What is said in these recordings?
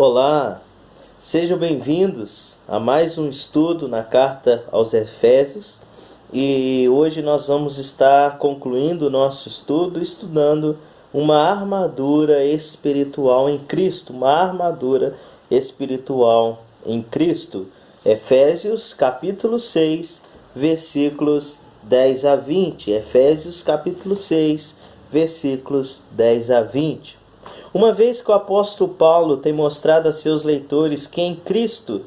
Olá, sejam bem-vindos a mais um estudo na carta aos Efésios e hoje nós vamos estar concluindo o nosso estudo estudando uma armadura espiritual em Cristo, uma armadura espiritual em Cristo. Efésios capítulo 6, versículos 10 a 20. Efésios capítulo 6, versículos 10 a 20. Uma vez que o apóstolo Paulo tem mostrado a seus leitores que em Cristo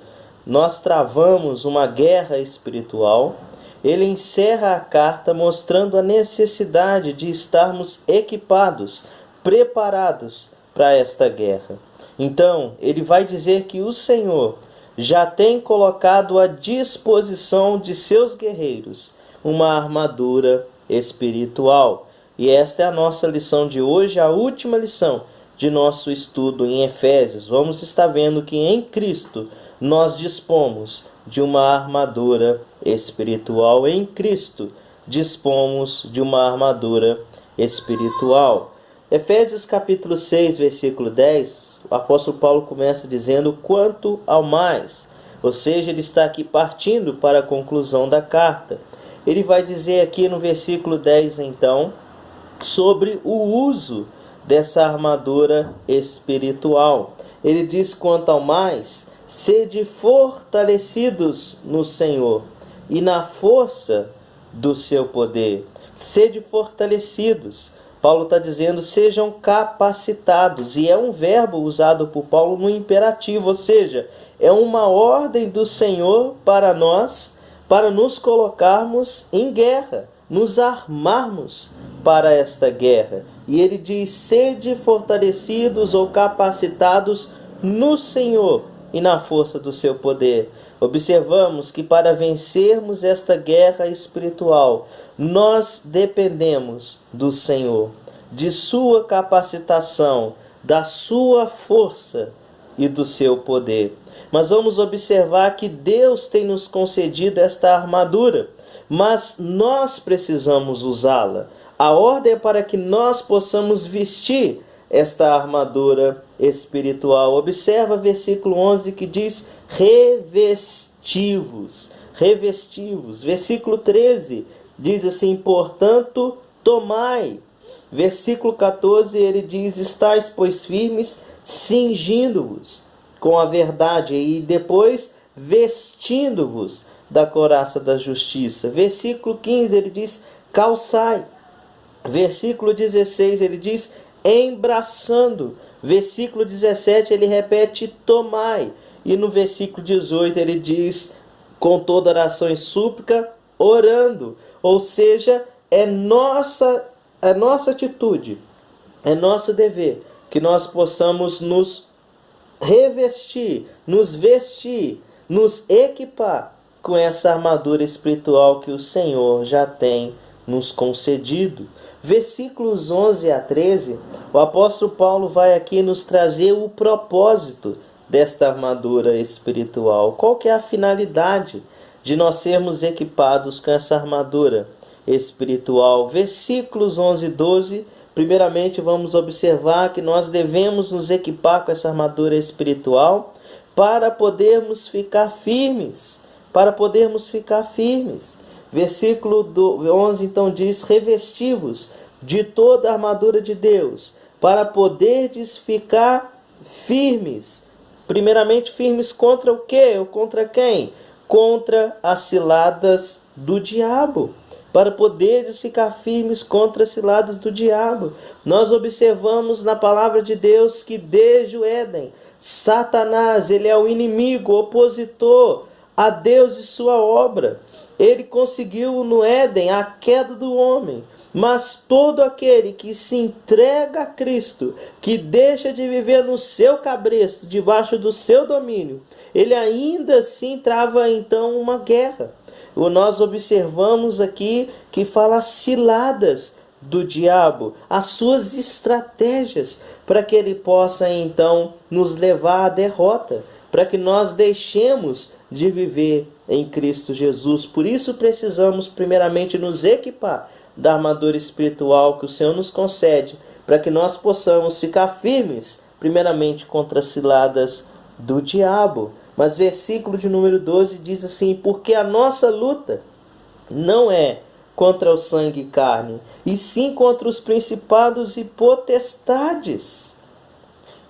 nós travamos uma guerra espiritual, ele encerra a carta mostrando a necessidade de estarmos equipados, preparados para esta guerra. Então, ele vai dizer que o Senhor já tem colocado à disposição de seus guerreiros uma armadura espiritual. E esta é a nossa lição de hoje, a última lição de nosso estudo em Efésios. Vamos estar vendo que em Cristo nós dispomos de uma armadura espiritual. Em Cristo dispomos de uma armadura espiritual. Efésios capítulo 6, versículo 10, o apóstolo Paulo começa dizendo quanto ao mais. Ou seja, ele está aqui partindo para a conclusão da carta. Ele vai dizer aqui no versículo 10, então, sobre o uso dessa armadura espiritual. Ele diz quanto ao mais, sede fortalecidos no Senhor e na força do seu poder. Sede fortalecidos. Paulo está dizendo, sejam capacitados. E é um verbo usado por Paulo no imperativo, ou seja, é uma ordem do Senhor para nós, para nos colocarmos em guerra, nos armarmos para esta guerra. E ele diz, sede fortalecidos ou capacitados no Senhor e na força do seu poder. Observamos que para vencermos esta guerra espiritual, nós dependemos do Senhor, de sua capacitação, da sua força e do seu poder. Mas vamos observar que Deus tem nos concedido esta armadura, mas nós precisamos usá-la. A ordem é para que nós possamos vestir esta armadura espiritual. Observa versículo 11 que diz revestivos. Revestivos. Versículo 13 diz assim, portanto, tomai. Versículo 14 ele diz, estais pois firmes, cingindo-vos com a verdade. E depois, vestindo-vos da couraça da justiça. Versículo 15 ele diz, calçai. Versículo 16 ele diz, embraçando. Versículo 17 ele repete, tomai. E no versículo 18 ele diz, com toda oração e súplica, orando. Ou seja, é nossa atitude, é nosso dever que nós possamos nos revestir, nos vestir, nos equipar com essa armadura espiritual que o Senhor já tem nos concedido. Versículos 11 a 13, o apóstolo Paulo vai aqui nos trazer o propósito desta armadura espiritual. Qual que é a finalidade de nós sermos equipados com essa armadura espiritual? Versículos 11 e 12, primeiramente vamos observar que nós devemos nos equipar com essa armadura espiritual para podermos ficar firmes. Para podermos ficar firmes. Versículo 11 então diz, revestivos de toda a armadura de Deus, para poderdes ficar firmes. Primeiramente firmes contra o quê? Ou contra quem? Contra as ciladas do diabo. Para poderdes ficar firmes contra as ciladas do diabo. Nós observamos na palavra de Deus que desde o Éden, Satanás, ele é o inimigo, o opositor a Deus e sua obra. Ele conseguiu no Éden a queda do homem. Mas todo aquele que se entrega a Cristo, que deixa de viver no seu cabresto, debaixo do seu domínio, ele ainda assim trava então uma guerra. Nós observamos aqui que fala ciladas do diabo, as suas estratégias, para que ele possa então nos levar à derrota, para que nós deixemos de viver em Cristo Jesus. Por isso precisamos primeiramente nos equipar da armadura espiritual que o Senhor nos concede, para que nós possamos ficar firmes primeiramente contra as ciladas do diabo. Mas versículo de número 12 diz assim: porque a nossa luta não é contra o sangue e carne, e sim contra os principados e potestades,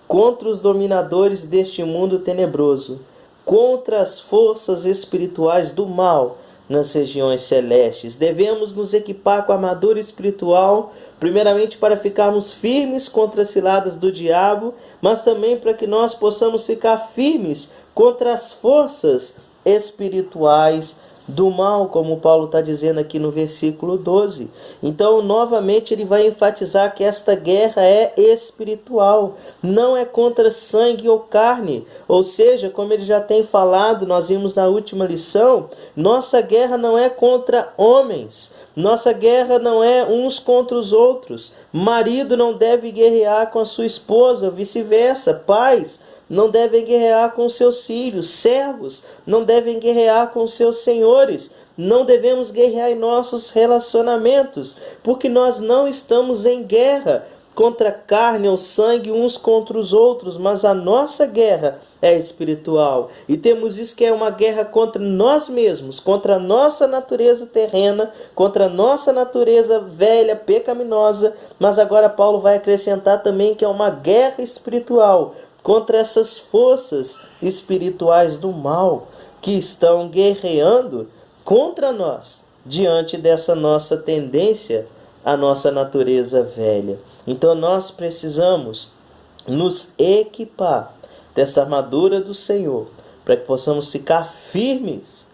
contra os dominadores deste mundo tenebroso, contra as forças espirituais do mal nas regiões celestes. Devemos nos equipar com a armadura espiritual, primeiramente para ficarmos firmes contra as ciladas do diabo, mas também para que nós possamos ficar firmes contra as forças espirituais do mal, como Paulo está dizendo aqui no versículo 12. Então, novamente, ele vai enfatizar que esta guerra é espiritual, não é contra sangue ou carne. Ou seja, como ele já tem falado, nós vimos na última lição, nossa guerra não é contra homens, nossa guerra não é uns contra os outros. Marido não deve guerrear com a sua esposa, vice-versa. Pais não devem guerrear com seus filhos, servos não devem guerrear com seus senhores, não devemos guerrear em nossos relacionamentos, porque nós não estamos em guerra contra carne ou sangue uns contra os outros, mas a nossa guerra é espiritual. E temos isso que é uma guerra contra nós mesmos, contra a nossa natureza terrena, contra a nossa natureza velha, pecaminosa, mas agora Paulo vai acrescentar também que é uma guerra espiritual, contra essas forças espirituais do mal que estão guerreando contra nós, diante dessa nossa tendência, a nossa natureza velha. Então nós precisamos nos equipar dessa armadura do Senhor, para que possamos ficar firmes.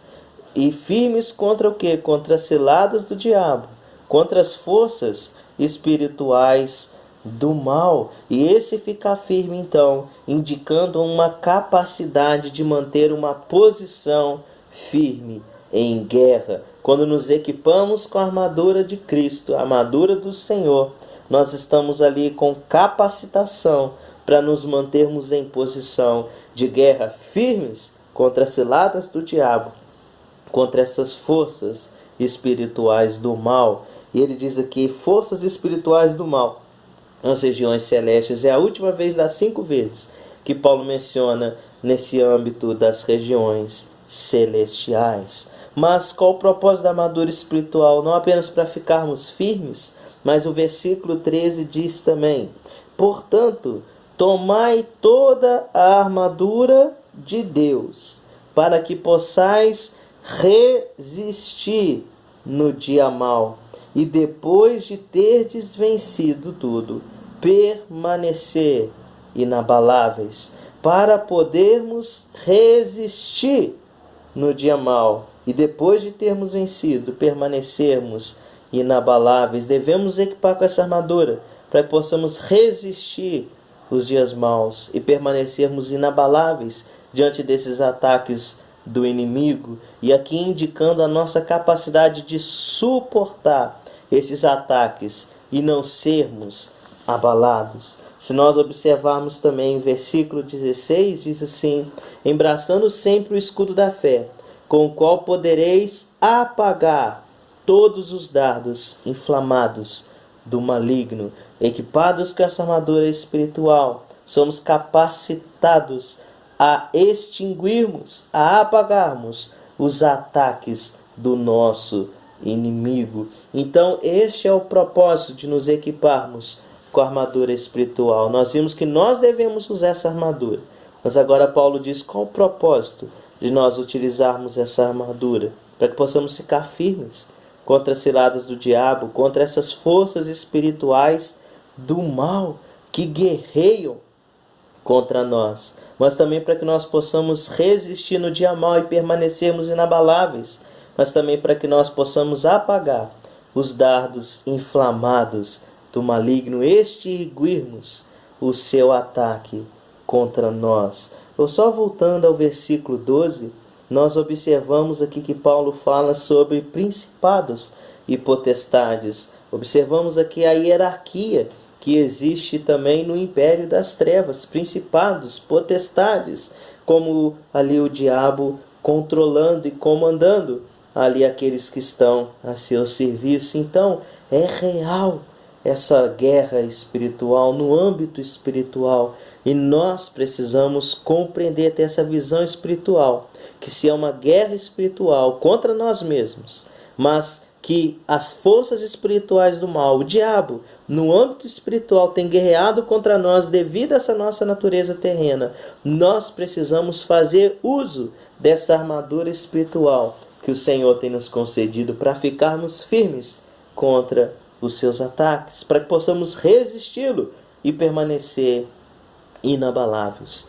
E firmes contra o quê? Contra as ciladas do diabo, contra as forças espirituais do mal. E esse ficar firme, então, indicando uma capacidade de manter uma posição firme em guerra. Quando nos equipamos com a armadura de Cristo, a armadura do Senhor, nós estamos ali com capacitação para nos mantermos em posição de guerra firmes contra as ciladas do diabo, contra essas forças espirituais do mal. E ele diz aqui, forças espirituais do mal nas regiões celestes. É a última vez das 5 vezes que Paulo menciona nesse âmbito das regiões celestiais. Mas qual o propósito da armadura espiritual? Não apenas para ficarmos firmes, mas o versículo 13 diz também: portanto, tomai toda a armadura de Deus, para que possais resistir no dia mau, e depois de terdes vencido tudo, permanecer inabaláveis, para podermos resistir no dia mau, e depois de termos vencido, permanecermos inabaláveis. Devemos equipar com essa armadura, para que possamos resistir os dias maus e permanecermos inabaláveis diante desses ataques do inimigo, e aqui indicando a nossa capacidade de suportar esses ataques e não sermos abalados. Se nós observarmos também o versículo 16, diz assim: embraçando sempre o escudo da fé, com o qual podereis apagar todos os dardos inflamados do maligno. Equipados com essa armadura espiritual, somos capacitados a extinguirmos, a apagarmos os ataques do nosso inimigo. Então, este é o propósito de nos equiparmos com a armadura espiritual. Nós vimos que nós devemos usar essa armadura, mas agora Paulo diz qual o propósito de nós utilizarmos essa armadura, para que possamos ficar firmes contra as ciladas do diabo, contra essas forças espirituais do mal que guerreiam contra nós, mas também para que nós possamos resistir no dia mau e permanecermos inabaláveis, mas também para que nós possamos apagar os dardos inflamados do maligno, extinguirmos o seu ataque contra nós. Eu só voltando ao versículo 12, nós observamos aqui que Paulo fala sobre principados e potestades. Observamos aqui a hierarquia que existe também no império das trevas, principados, potestades, como ali o diabo controlando e comandando ali aqueles que estão a seu serviço. Então, é real essa guerra espiritual, no âmbito espiritual. E nós precisamos compreender, ter essa visão espiritual, que se é uma guerra espiritual contra nós mesmos, mas que as forças espirituais do mal, o diabo, no âmbito espiritual tem guerreado contra nós devido a essa nossa natureza terrena, nós precisamos fazer uso dessa armadura espiritual que o Senhor tem nos concedido para ficarmos firmes contra os seus ataques, para que possamos resisti-lo e permanecer inabaláveis,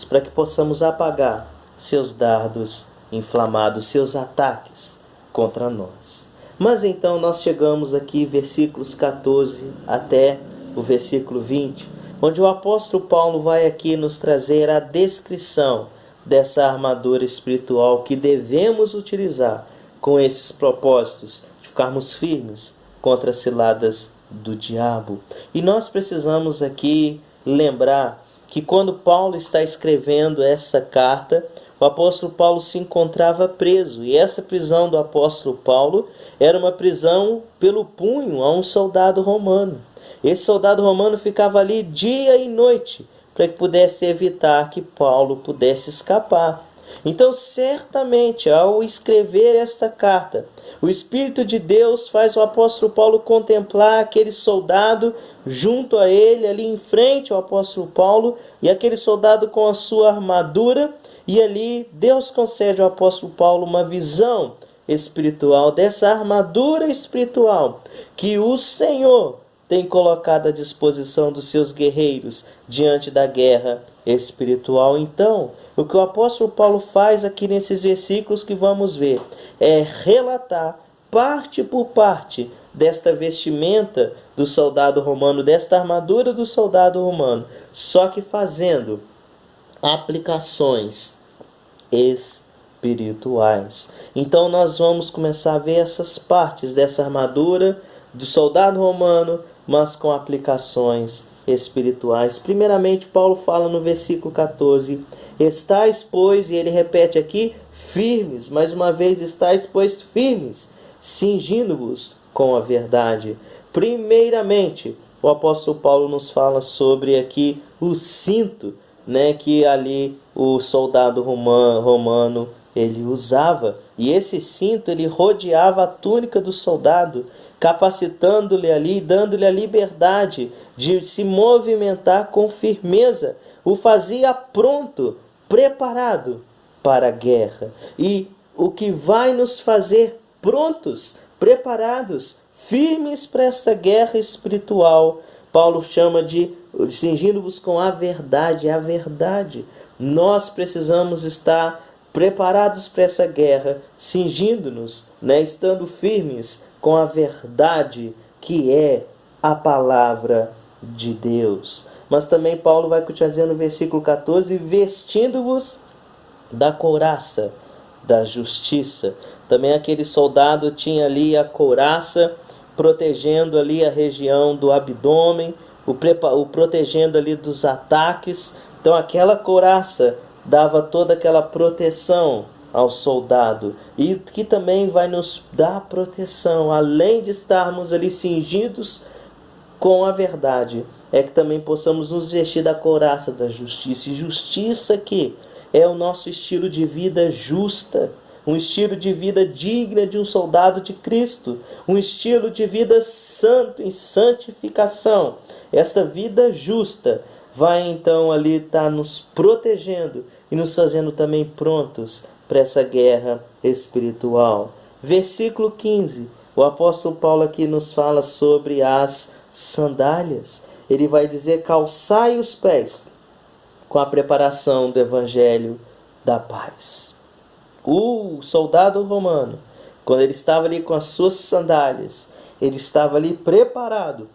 para que possamos apagar seus dardos inflamados, seus ataques contra nós. Mas então nós chegamos aqui, versículos 14 até o versículo 20, onde o apóstolo Paulo vai aqui nos trazer a descrição dessa armadura espiritual que devemos utilizar com esses propósitos de ficarmos firmes contra as ciladas do diabo. E nós precisamos aqui lembrar que quando Paulo está escrevendo essa carta, o apóstolo Paulo se encontrava preso, e essa prisão do apóstolo Paulo era uma prisão pelo punho a um soldado romano. Esse soldado romano ficava ali dia e noite para que pudesse evitar que Paulo pudesse escapar. Então, certamente, ao escrever esta carta, o Espírito de Deus faz o apóstolo Paulo contemplar aquele soldado junto a ele, ali em frente ao apóstolo Paulo, e aquele soldado com a sua armadura, e ali Deus concede ao apóstolo Paulo uma visão espiritual dessa armadura espiritual que o Senhor tem colocado à disposição dos seus guerreiros diante da guerra espiritual. Então, o que o apóstolo Paulo faz aqui nesses versículos que vamos ver é relatar parte por parte desta vestimenta do soldado romano, desta armadura do soldado romano, só que fazendo aplicações espirituais. Então nós vamos começar a ver essas partes dessa armadura do soldado romano, mas com aplicações espirituais. Primeiramente, Paulo fala no versículo 14: estais, pois, e ele repete aqui, firmes, mais uma vez, estais, pois, firmes, cingindo-vos com a verdade. Primeiramente, o apóstolo Paulo nos fala sobre aqui o cinto, que ali o soldado romano ele usava, e esse cinto ele rodeava a túnica do soldado, capacitando-lhe ali, dando-lhe a liberdade de se movimentar com firmeza, o fazia pronto, preparado para a guerra. E o que vai nos fazer prontos, preparados, firmes para esta guerra espiritual, Paulo chama de cingindo-vos com a verdade. É a verdade. Nós precisamos estar preparados para essa guerra, cingindo-nos, estando firmes com a verdade que é a palavra de Deus. Mas também Paulo vai continuar no versículo 14, vestindo-vos da couraça da justiça. Também aquele soldado tinha ali a couraça, protegendo ali a região do abdômen, o protegendo ali dos ataques. Então aquela couraça dava toda aquela proteção ao soldado, e que também vai nos dar proteção, além de estarmos ali cingidos com a verdade, é que também possamos nos vestir da couraça da justiça. E justiça que é o nosso estilo de vida justa, um estilo de vida digna de um soldado de Cristo, um estilo de vida santo, em santificação. Esta vida justa vai então ali estar nos protegendo e nos fazendo também prontos para essa guerra espiritual. Versículo 15, o apóstolo Paulo aqui nos fala sobre as sandálias. Ele vai dizer: calçai os pés com a preparação do evangelho da paz. O soldado romano, quando ele estava ali com as suas sandálias, ele estava ali preparado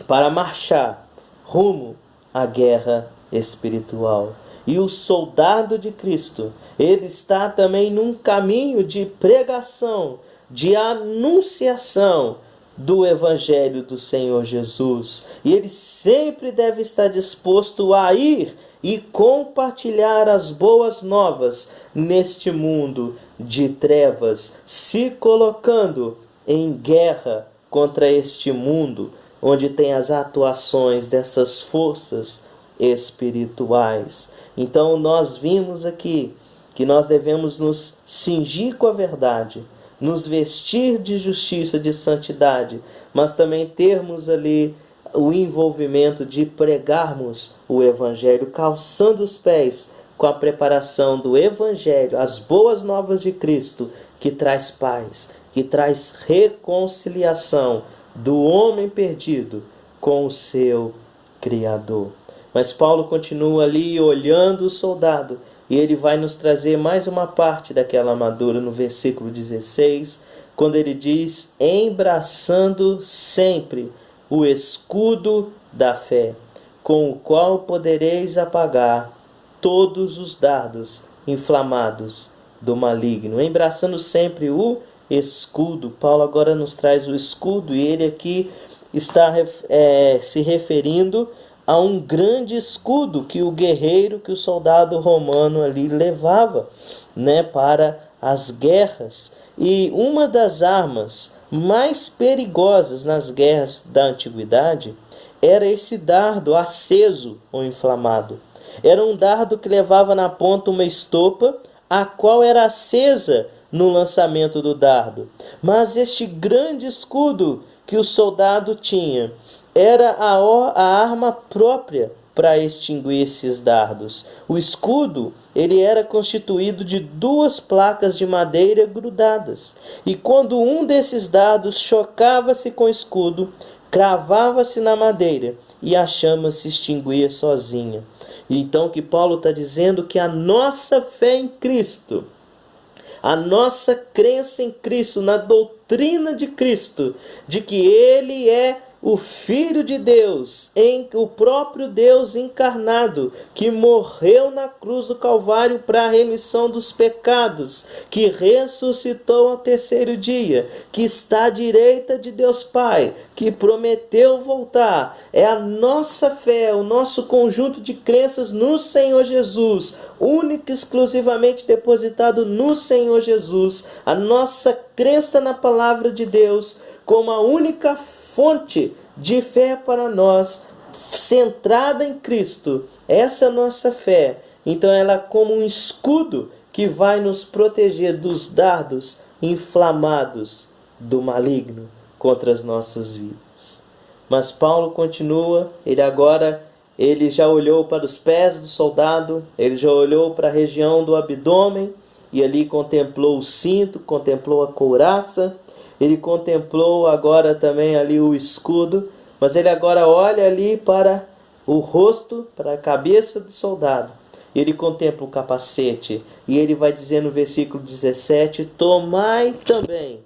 para marchar rumo à guerra espiritual. E o soldado de Cristo, ele está também num caminho de pregação, de anunciação do Evangelho do Senhor Jesus. E ele sempre deve estar disposto a ir e compartilhar as boas novas neste mundo de trevas, se colocando em guerra contra este mundo, onde tem as atuações dessas forças espirituais. Então nós vimos aqui que nós devemos nos cingir com a verdade, nos vestir de justiça, de santidade, mas também termos ali o envolvimento de pregarmos o Evangelho, calçando os pés com a preparação do Evangelho, as boas novas de Cristo, que traz paz, que traz reconciliação do homem perdido com o seu Criador. Mas Paulo continua ali olhando o soldado, e ele vai nos trazer mais uma parte daquela armadura no versículo 16, quando ele diz: embraçando sempre o escudo da fé, com o qual podereis apagar todos os dardos inflamados do maligno. Embraçando sempre o escudo. Paulo agora nos traz o escudo, e ele aqui está se referindo a um grande escudo que o guerreiro, que o soldado romano ali levava, para as guerras. E uma das armas mais perigosas nas guerras da antiguidade era esse dardo aceso ou inflamado. Era um dardo que levava na ponta uma estopa, a qual era acesa no lançamento do dardo. Mas este grande escudo que o soldado tinha era a arma própria para extinguir esses dardos. O escudo, ele era constituído de 2 placas de madeira grudadas. E quando um desses dardos chocava-se com o escudo, cravava-se na madeira e a chama se extinguia sozinha. Então que Paulo está dizendo que a nossa fé em Cristo, a nossa crença em Cristo, na doutrina de Cristo, de que Ele é o Filho de Deus, o próprio Deus encarnado, que morreu na cruz do Calvário para a remissão dos pecados, que ressuscitou ao 3º dia, que está à direita de Deus Pai, que prometeu voltar. É a nossa fé, o nosso conjunto de crenças no Senhor Jesus, único e exclusivamente depositado no Senhor Jesus, a nossa crença na palavra de Deus como a única fonte de fé para nós, centrada em Cristo. Essa é a nossa fé. Então ela é como um escudo que vai nos proteger dos dardos inflamados do maligno contra as nossas vidas. Mas Paulo continua, ele já olhou para os pés do soldado, ele já olhou para a região do abdômen, e ali contemplou o cinto, contemplou a couraça, ele contemplou agora também ali o escudo, mas ele agora olha ali para o rosto, para a cabeça do soldado. Ele contempla o capacete, e ele vai dizer no versículo 17: tomai também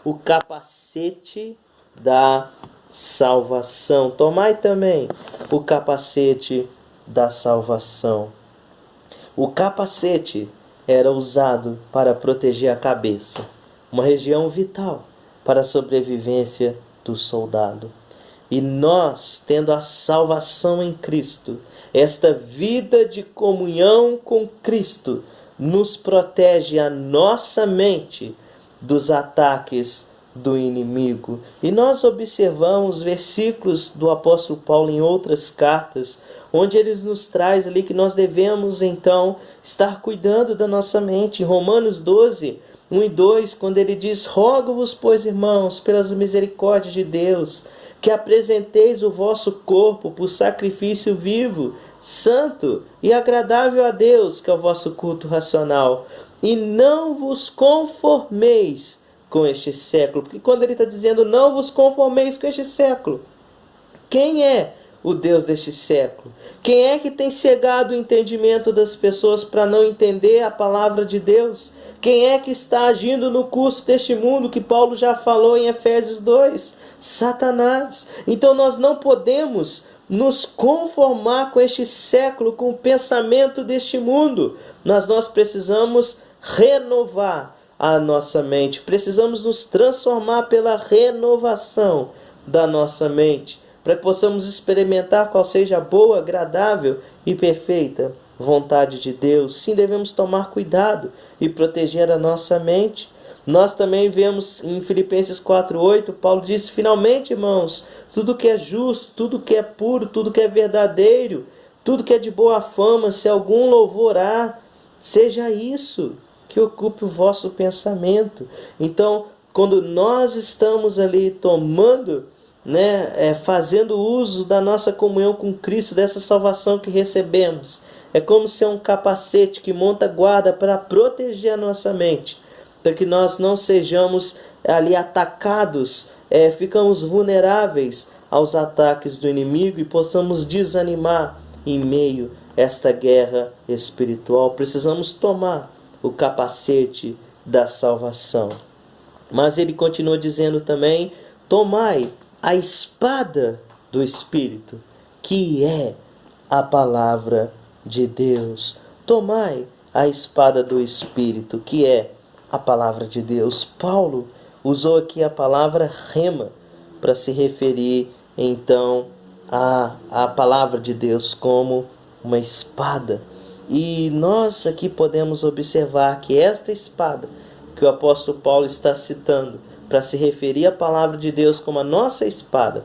o capacete da salvação. Tomai também o capacete da salvação. O capacete era usado para proteger a cabeça, uma região vital para a sobrevivência do soldado. E nós, tendo a salvação em Cristo, esta vida de comunhão com Cristo, nos protege a nossa mente dos ataques do inimigo. E nós observamos versículos do apóstolo Paulo em outras cartas, onde ele nos traz ali que nós devemos então estar cuidando da nossa mente. Em Romanos 12, 1 e 2, quando ele diz: rogo-vos, pois, irmãos, pelas misericórdias de Deus, que apresenteis o vosso corpo por sacrifício vivo, santo e agradável a Deus, que é o vosso culto racional. E não vos conformeis com este século. Porque quando ele está dizendo não vos conformeis com este século, quem é o Deus deste século? Quem é que tem cegado o entendimento das pessoas para não entender a palavra de Deus? Quem é que está agindo no curso deste mundo que Paulo já falou em Efésios 2? Satanás. Então nós não podemos nos conformar com este século, com o pensamento deste mundo. Nós precisamos renovar a nossa mente. Precisamos nos transformar pela renovação da nossa mente, para que possamos experimentar qual seja a boa, agradável e perfeita vontade de Deus. Sim, devemos tomar cuidado e proteger a nossa mente. Nós também vemos em Filipenses 4:8, Paulo diz: finalmente, irmãos, tudo que é justo, tudo que é puro, tudo que é verdadeiro, tudo que é de boa fama, se algum louvor há, seja isso que ocupe o vosso pensamento. Então, quando nós estamos ali tomando, fazendo uso da nossa comunhão com Cristo, dessa salvação que recebemos, é como se é um capacete que monta guarda para proteger a nossa mente, para que nós não sejamos ali atacados, ficamos vulneráveis aos ataques do inimigo e possamos desanimar em meio a esta guerra espiritual. Precisamos tomar o capacete da salvação. Mas ele continua dizendo também: tomai a espada do Espírito, que é a palavra de Deus. Tomai a espada do Espírito, que é a palavra de Deus. Paulo usou aqui a palavra rema para se referir então à palavra de Deus como uma espada. E nós aqui podemos observar que esta espada que o apóstolo Paulo está citando para se referir à palavra de Deus como a nossa espada,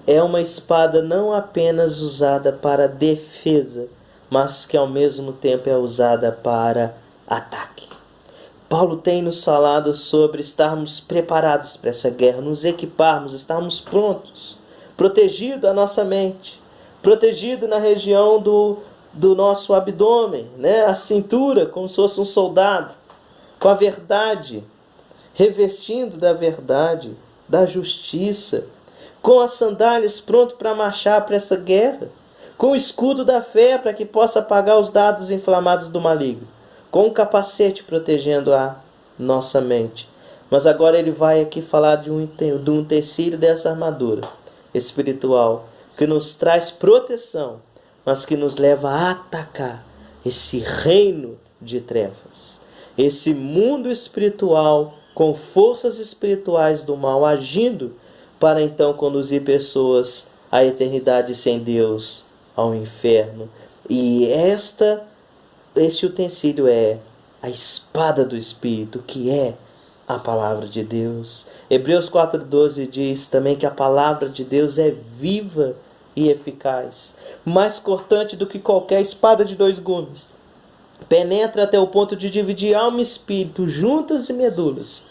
é uma espada não apenas usada para defesa, mas que ao mesmo tempo é usada para ataque. Paulo tem nos falado sobre estarmos preparados para essa guerra, nos equiparmos, estarmos prontos, protegido a nossa mente, protegido na região do nosso abdômen, a cintura, como se fosse um soldado, com a verdade, revestindo da verdade, da justiça, com as sandálias pronto para marchar para essa guerra, com o escudo da fé para que possa apagar os dardos inflamados do maligno, com o capacete protegendo a nossa mente. Mas agora ele vai aqui falar de um tecido dessa armadura espiritual, que nos traz proteção, mas que nos leva a atacar esse reino de trevas, esse mundo espiritual com forças espirituais do mal agindo para então conduzir pessoas à eternidade sem Deus, ao inferno. E este utensílio é a espada do Espírito, que é a palavra de Deus. Hebreus 4:12 diz também que a palavra de Deus é viva e eficaz, mais cortante do que qualquer espada de 2 gumes. Penetra até o ponto de dividir alma e espírito, juntas e medulas,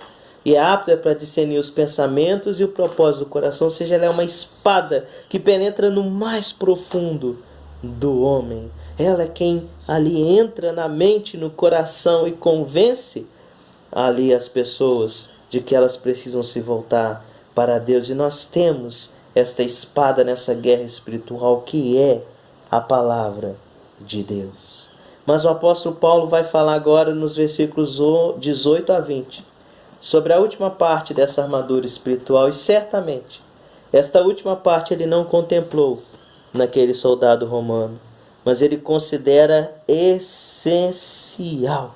e é apta para discernir os pensamentos e o propósito do coração. Ou seja, ela é uma espada que penetra no mais profundo do homem. Ela é quem ali entra na mente, no coração e convence ali as pessoas de que elas precisam se voltar para Deus. E nós temos esta espada nessa guerra espiritual, que é a palavra de Deus. Mas o apóstolo Paulo vai falar agora nos versículos 18 a 20 sobre a última parte dessa armadura espiritual. E certamente esta última parte ele não contemplou naquele soldado romano, mas ele considera essencial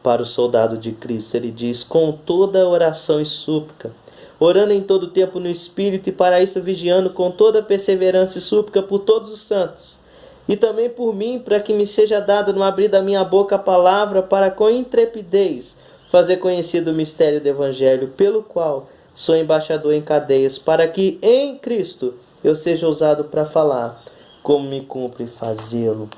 para o soldado de Cristo. Ele diz: com toda oração e súplica, orando em todo tempo no Espírito, e para isso vigiando com toda perseverança e súplica por todos os santos, e também por mim, para que me seja dada no abrir da minha boca a palavra, para com intrepidez fazer conhecido o mistério do Evangelho, pelo qual sou embaixador em cadeias, para que em Cristo eu seja usado para falar, como me cumpre fazê-lo.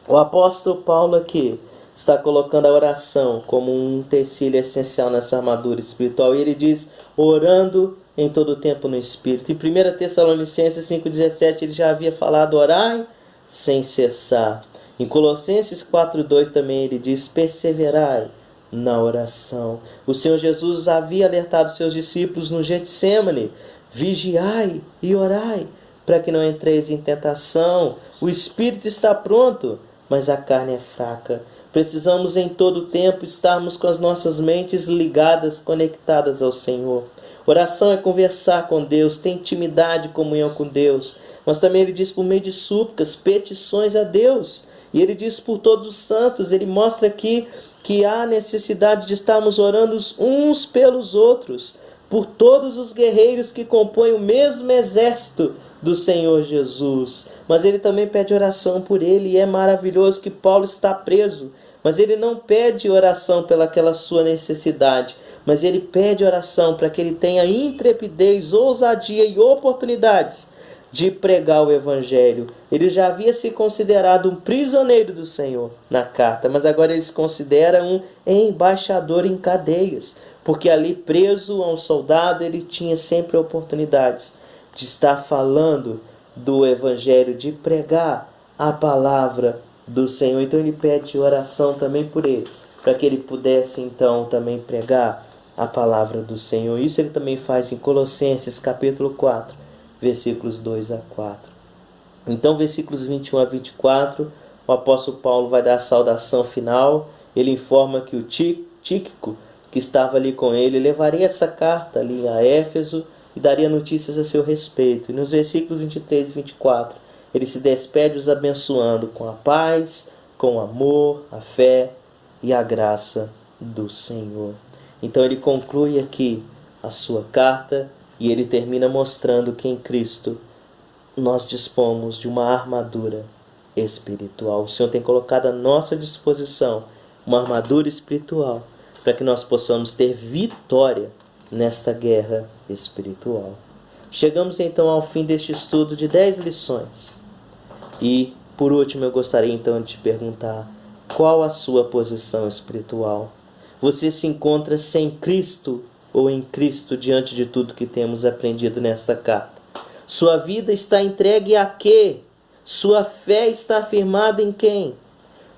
O apóstolo Paulo aqui está colocando a oração como um utensílio essencial nessa armadura espiritual. E ele diz: orando em todo o tempo no Espírito. Em 1 Tessalonicenses 5,17 ele já havia falado: orai sem cessar. Em Colossenses 4,2 também ele diz: perseverai na oração. O Senhor Jesus havia alertado seus discípulos no Getsêmani: vigiai e orai, para que não entreis em tentação. O espírito está pronto, mas a carne é fraca. Precisamos em todo o tempo estarmos com as nossas mentes ligadas, conectadas ao Senhor. Oração é conversar com Deus, ter intimidade e comunhão com Deus. Mas também ele diz por meio de súplicas, petições a Deus. E ele diz por todos os santos. Ele mostra aqui que há necessidade de estarmos orando uns pelos outros, por todos os guerreiros que compõem o mesmo exército do Senhor Jesus. Mas ele também pede oração por ele, e é maravilhoso que Paulo está preso, mas ele não pede oração pelaquela sua necessidade, mas ele pede oração para que ele tenha intrepidez, ousadia e oportunidades de pregar o Evangelho. Ele já havia se considerado um prisioneiro do Senhor na carta, mas agora ele se considera um embaixador em cadeias, porque ali preso a um soldado ele tinha sempre oportunidades de estar falando do Evangelho, de pregar a palavra do Senhor. Então ele pede oração também por ele, para que ele pudesse então também pregar a palavra do Senhor. Isso ele também faz em Colossenses capítulo 4, versículos 2 a 4. Então, versículos 21 a 24, o apóstolo Paulo vai dar a saudação final. Ele informa que o Tíquico, que estava ali com ele, levaria essa carta ali a Éfeso e daria notícias a seu respeito. E nos versículos 23 e 24, ele se despede os abençoando com a paz, com o amor, a fé e a graça do Senhor. Então ele conclui aqui a sua carta e ele termina mostrando que em Cristo nós dispomos de uma armadura espiritual. O Senhor tem colocado à nossa disposição uma armadura espiritual para que nós possamos ter vitória nesta guerra espiritual. Chegamos então ao fim deste estudo de 10 lições. E, por último, eu gostaria então de te perguntar: qual a sua posição espiritual? Você se encontra sem Cristo ou em Cristo diante de tudo que temos aprendido nesta carta? Sua vida está entregue a quê? Sua fé está firmada em quem?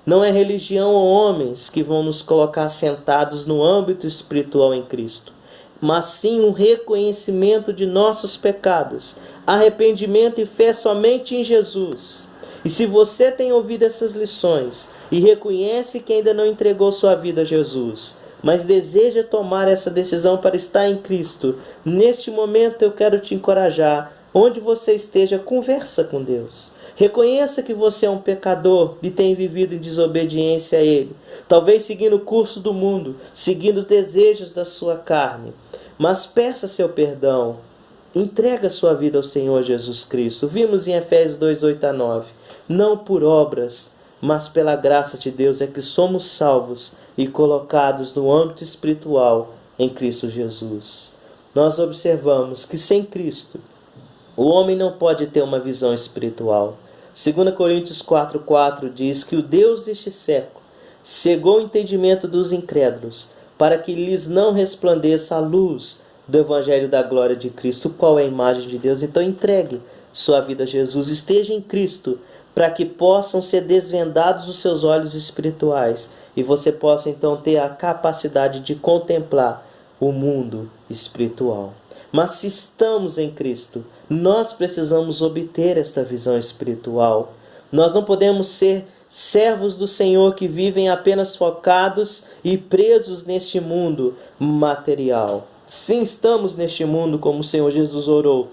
Não é religião ou homens que vão nos colocar sentados no âmbito espiritual em Cristo, mas sim um reconhecimento de nossos pecados, arrependimento e fé somente em Jesus. E se você tem ouvido essas lições e reconhece que ainda não entregou sua vida a Jesus, mas deseja tomar essa decisão para estar em Cristo, neste momento eu quero te encorajar. Onde você esteja, conversa com Deus. Reconheça que você é um pecador e tem vivido em desobediência a Ele, talvez seguindo o curso do mundo, seguindo os desejos da sua carne. Mas peça seu perdão. Entrega sua vida ao Senhor Jesus Cristo. Vimos em Efésios 2, 8 a 9. Não por obras, mas pela graça de Deus é que somos salvos e colocados no âmbito espiritual em Cristo Jesus. Nós observamos que sem Cristo o homem não pode ter uma visão espiritual. 2 Coríntios 4,4 diz que o Deus deste século cegou o entendimento dos incrédulos, para que lhes não resplandeça a luz do Evangelho da glória de Cristo, qual é a imagem de Deus. Então entregue sua vida a Jesus, esteja em Cristo, para que possam ser desvendados os seus olhos espirituais, e você possa então ter a capacidade de contemplar o mundo espiritual. Mas se estamos em Cristo, nós precisamos obter esta visão espiritual. Nós não podemos ser servos do Senhor que vivem apenas focados e presos neste mundo material. Sim, estamos neste mundo como o Senhor Jesus orou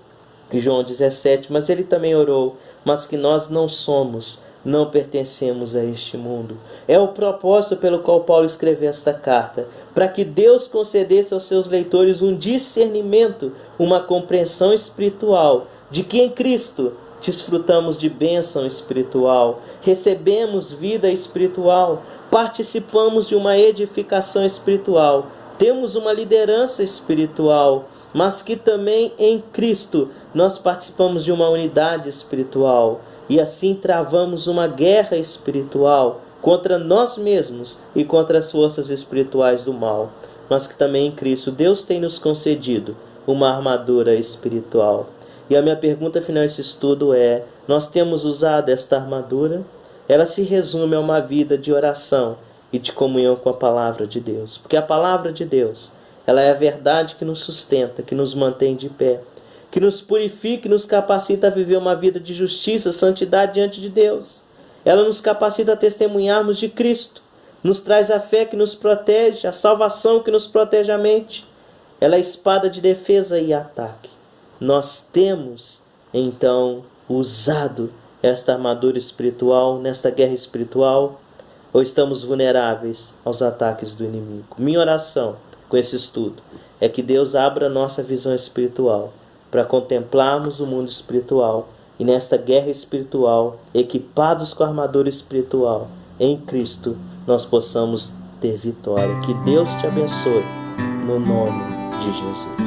em João 17, mas Ele também orou, mas que nós não pertencemos a este mundo. É o propósito pelo qual Paulo escreveu esta carta, para que Deus concedesse aos seus leitores um discernimento, uma compreensão espiritual, de que em Cristo desfrutamos de bênção espiritual, recebemos vida espiritual, participamos de uma edificação espiritual, temos uma liderança espiritual, mas que também em Cristo nós participamos de uma unidade espiritual, e assim travamos uma guerra espiritual contra nós mesmos e contra as forças espirituais do mal. Mas que também em Cristo Deus tem nos concedido uma armadura espiritual. E a minha pergunta final a esse estudo é: nós temos usado esta armadura? Ela se resume a uma vida de oração e de comunhão com a palavra de Deus. Porque a palavra de Deus, ela é a verdade que nos sustenta, que nos mantém de pé, que nos purifica e nos capacita a viver uma vida de justiça, santidade diante de Deus. Ela nos capacita a testemunharmos de Cristo, nos traz a fé que nos protege, a salvação que nos protege a mente. Ela é a espada de defesa e ataque. Nós temos, então, usado esta armadura espiritual nesta guerra espiritual, ou estamos vulneráveis aos ataques do inimigo? Minha oração com esse estudo é que Deus abra nossa visão espiritual para contemplarmos o mundo espiritual e nesta guerra espiritual, equipados com a armadura espiritual, em Cristo, nós possamos ter vitória. Que Deus te abençoe no nome de Jesus.